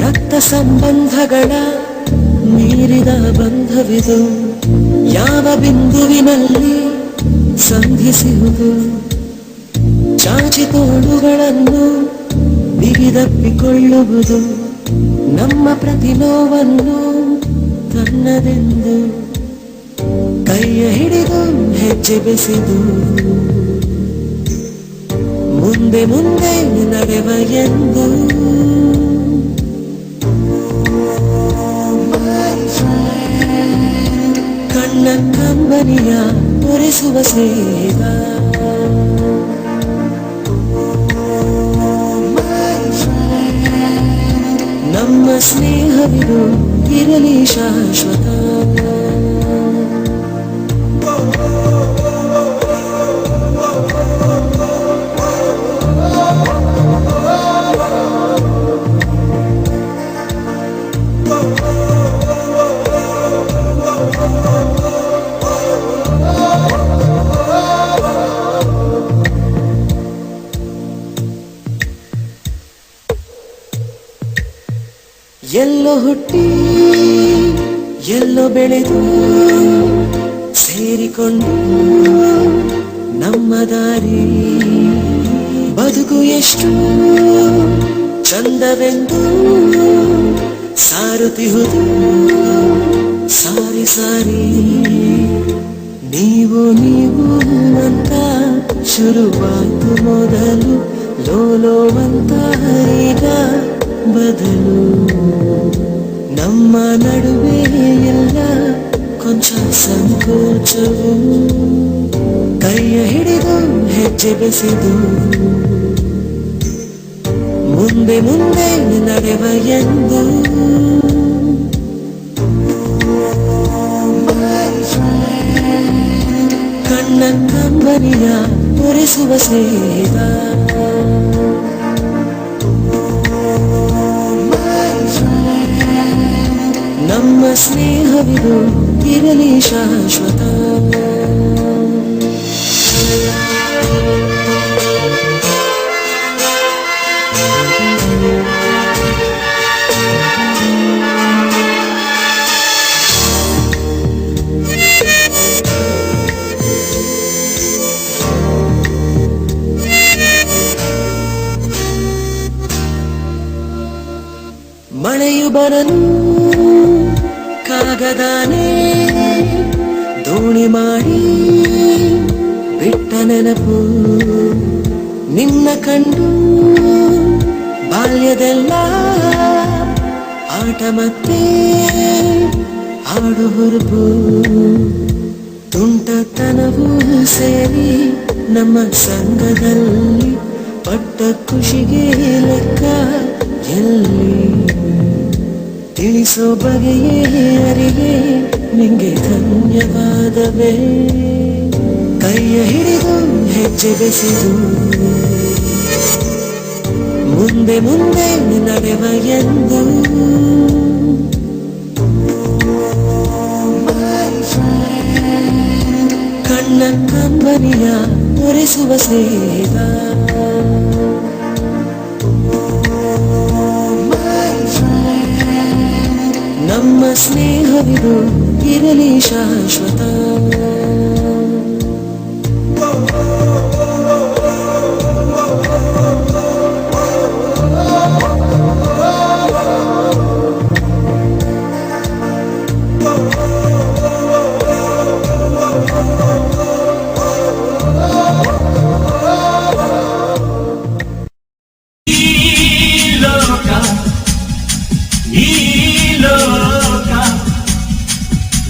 ರಕ್ತ ಸಂಬಂಧಗಳ ಮೀರಿದ ಬಂಧವಿದು ಯಾವ ಬಿಂದುವಿನಲ್ಲಿ ಸಂಧಿಸುವುದು ಚಾಚಿ ತೋಳುಗಳನ್ನು ಬಿಗಿದಪ್ಪಿಕೊಳ್ಳುವುದು ನಮ್ಮ ಪ್ರತಿ ನೋವನ್ನು ತನ್ನದೆಂದು ಕೈಯ ಹಿಡಿದು ಹೆಜ್ಜೆ ಬೆಸೆದು ಮುಂದೆ ಮುಂದೆ ನಡೆವ ಎಂದು ಕಣ್ಣ ಕಂಬನಿಯ ತೋರಿಸುವ ಸ್ನೇಹ ನಮ್ಮ ಸ್ನೇಹವಿದು ಇರಲಿ ಶಾಶ್ವತ ಎಲ್ಲೋ ಹುಟ್ಟಿ ಎಲ್ಲೋ ಬೆಳೆದು ಸೇರಿಕೊಂಡು ನಮ್ಮ ದಾರಿ ಬದುಕು ಎಷ್ಟು ಚಂದವೆಂದು ಸಾರುತ್ತಿಹುದು ಸಾರಿ ಸಾರಿ ನೀವು ನೀವು ಅಂತ ಶುರುವಾಯ್ತು ಮೊದಲು ಲೋಲೋ ಅಂತ ಈಗ ಬದಲು ನಮ್ಮ ನಡುವೆ ಎಲ್ಲ ಕೊಂಚ ಸಂಕೋಚವು ಕೈಯ ಹಿಡಿದು ಹೆಜ್ಜೆ ಬೆಸೆದು ಮುಂದೆ ಮುಂದೆ ನಡೆವ ಎಂದು ಕಣ್ಣ ಕಂಬನಿಯ ತೋರಿಸುವ ಸ್ನೇಹ ನಮ್ಮ ಸ್ನೇಹವಿದು ಇರಲಿ ಶಾಶ್ವತ ಮಳೆಯು ಬರಲು ಕಾಗದಾನೆ ದೋಣಿ ಮಾಡಿ ಬಿಟ್ಟ ನೆನಪು ನಿನ್ನ ಕಂಡು ಬಾಲ್ಯದೆಲ್ಲ ಆಟ ಮತ್ತೆ ಆಡು ಹುರುಪು ತುಂಟತನವೂ ಸೇರಿ ನಮ್ಮ ಸಂಘದಲ್ಲಿ ಪಟ್ಟ ಖುಷಿಗೆ ಲೆಕ್ಕ ಎಲ್ಲಿ ತಿಳಿಸೋ ಬಗೆಯೇ ಅರಿಗೆ ನಿಂಗೆ ಧನ್ಯವಾದವೇ ಕೈಯ ಹಿಡಿದು ಹೆಜ್ಜೆ ಬೆಸೆದು ಮುಂದೆ ಮುಂದೆ ನಡೆವ ಎಂದು ಕಣ್ಣ ಕಂಬನಿಯ ತೋರಿಸುವ ಸ್ನೇಹ ನಮ್ಮ ಸ್ನೇಹವಿದು ಇರಲಿ ಶಾಶ್ವತ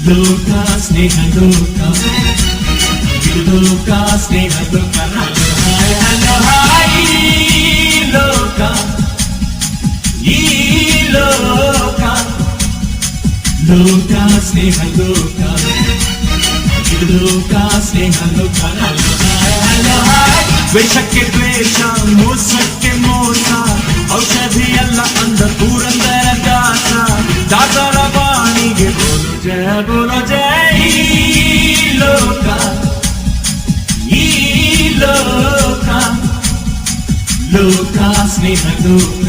ಲೋಕ ಸ್ನೇಹ ಲೋಕ ಲೋಕ ಸ್ನೇಹ ಲೋಕ ಹಲೋ ಹಾಯ್ ಲೋಕ ಈ ಲೋಕ ಲೋಕ ಸ್ನೇಹ ಲೋಕ ಲೋಕ ಸ್ನೇಹ ಲೋಕ ಹಲೋ ಹಾಯ್ ದ್ವೇಷಕ್ಕೆ ದ್ವೇಷ ಮೋಸಕ್ಕೆ ಮೋಸ ಔಷಧಿಯಲ್ಲ ಅಂದ ಪೂರಂದರ ದಾಸ ದಾಸರ ವಾಣಿಗೆ ಬೋಲೋ ಜೈ ಲೋಕ ಈ ಲೋಕ ಲೋಕ ಸ್ನೇಹ ಲೋಕ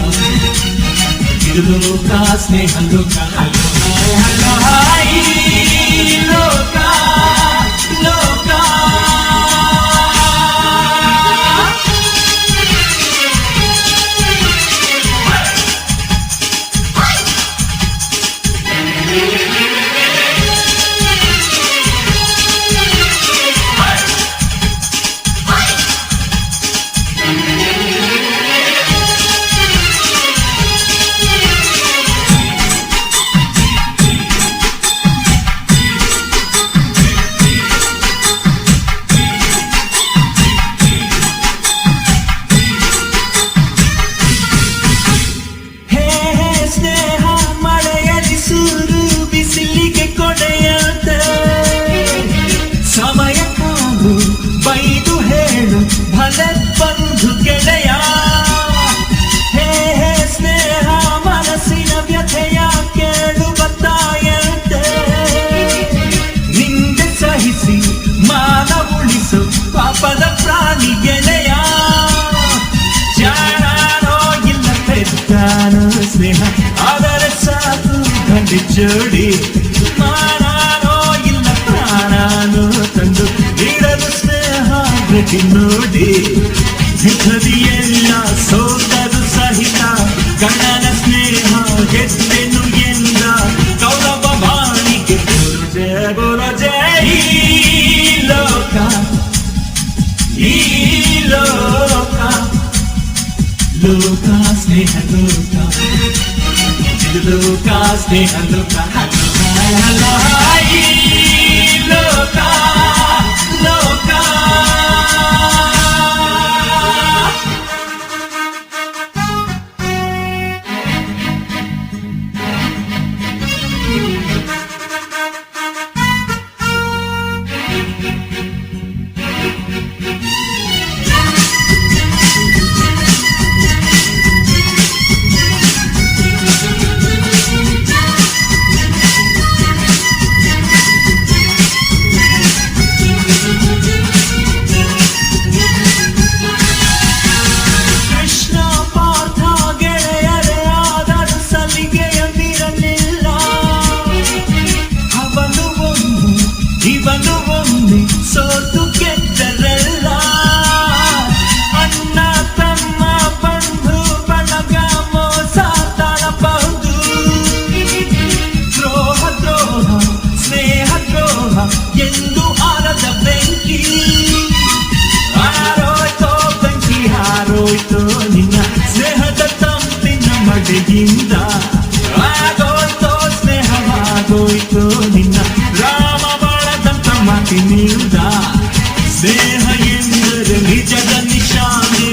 ಇದು ಲೋಕ ಸ್ನೇಹ ಲೋಕ ಹಲೋ ಹಾಯ್ ಲೋಕ ಲೋಕ ಬೈದು ಹೇಳು ಭಲೆ ಬಂಧು ಗೆಳೆಯ ಹೇ ಹೇ ಸ್ನೇಹ ಮನಸ್ಸಿನ ವ್ಯಥೆಯ ಕೇಳು ಬತ್ತಾಯಂತೆ ನಿಂದೆ ಸಹಿಸಿ ಮಾನ ಉಳಿಸು ಪಾಪದ ಪ್ರಾಣಿ ಗೆಳೆಯ ಜಾಣಾನೋ ಇಲ್ಲ ಪೆದ್ದಾನೋ ಸ್ನೇಹ ಆದರೆ ಸಾಕು ಗಂಡಿ ಜೋಡಿ ಮಾನಾನೋ ಇಲ್ಲ ಪ್ರಾಣಾನೋ ತಂದು ನೀಡಲು ಗತಿ ನೋಡಿ ಯುದ್ಧದಿಯೆಲ್ಲ ಸೋತರು ಸಹಿತ ಗಣನ ಸ್ನೇಹ ಗೆದ್ದೆನು ಎಂದ ಕೌರವ ಬಾಣಿಗೆ ಬೋರೋ ಜಯ ಈ ಲೋಕ ಈ ಲೋಕ ಲೋಕ ಸ್ನೇಹ ಲೋಕ ಇದು ಲೋಕ ಸ್ನೇಹ ಲೋಕ ಹಲೋ ಹಾಯ್ ಲೋಕ ಲೋಕ ಇವನು ಒಮ್ಮೆ ಸೋತು ಗೆದ್ದರಲ್ಲ ಅಣ್ಣ ತಮ್ಮ ಬಂಧು ಬಳಗ ಮೋಸ ತಾಳಬಹುದು ದ್ರೋಹ ದ್ರೋಹ ಸ್ನೇಹ ದ್ರೋಹ ಎಂದು ಆರದ ಬೆಂಕಿ ಹಾರೋಯ್ತೋ ಬೆಂಕಿ ಹಾರೋಯ್ತೋ ನಿನ್ನ ಸ್ನೇಹದ ತಂಪಿನ ಮಡೆಯಿಂದ ಆಗೋಯ್ತೋ ಸ್ನೇಹವಾಗೋಯ್ತೋ ನಿನ್ನ ಮಾತಿನಿಂದ ಸ್ನೇಹ ಎಂದರೆ ನಿಜದ ನಿಶಾನೆ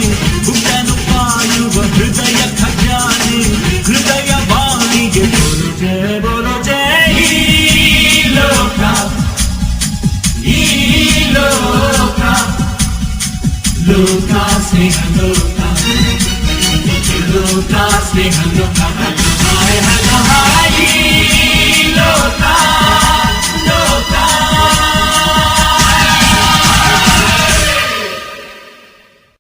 ಗುಟ್ಟನು ಕಾಯುವ ಹೃದಯ ಖಜಾನೆ ಹೃದಯ ಬಾಣಿಗೆ ಬೋರೋ ಜಯ ಈ ಲೋಕ ಈ ಲೋಕ ಲೋಕ ಸ್ನೇಹ ಲೋಕ ಲೋಕ ಸ್ನೇಹ ಲೋಕ